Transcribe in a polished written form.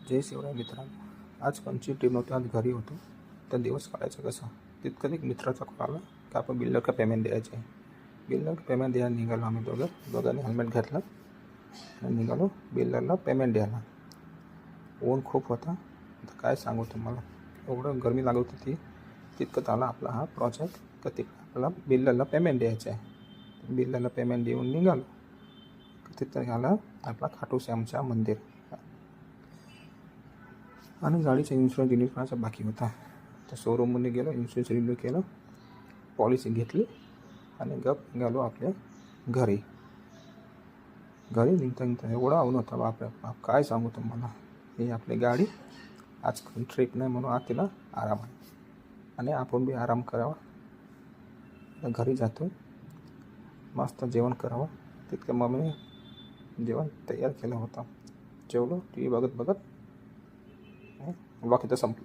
जय शिवराय मित्रांनो. आज कोणची टीम नव्हती, आज घरी होतो. तर दिवस काढायचा कसा तितकं एक मित्राचा कॉल आला की आपण बिल्डर पेमेंट द्यायचे आहे. बिल्डर पेमेंट द्यायला निघालो. आम्ही दोघांनी हेल्मेट घातलं आणि निघालो बिल्डरला पेमेंट द्यायला. ऊन खूप होता, तर काय सांगू तुम्हाला, एवढं गरमी लागत होती. तितकं आला आपला हा प्रोजेक्ट का तिकडं आपल्याला बिल्डरला पेमेंट द्यायचं आहे. बिल्डरला पेमेंट देऊन निघालो. तिथं आला आपला खाटू श्यामचा मंदिर आणि गाडीचा इन्शुरन्स रिन्यू करायचा बाकी होता. तर शोरूममध्ये गेलो, इन्शुरन्स रिन्यू केलं, पॉलिसी घेतली आणि गप निघालो आपल्या घरी. निघता एवढा ऊन होता बापरे बाप, काय सांगू तुम्हाला. ही आपली गाडी आज ट्रिप नाही म्हणून आज तिला आराम आहे आणि आपण बी आराम करावा. घरी जातो, मस्त जेवण करावं. तितकं मम्मीने जेवण तयार केलं होतं. जेवलो, टी व्ही बघत ब्लॉग इथं संपलं.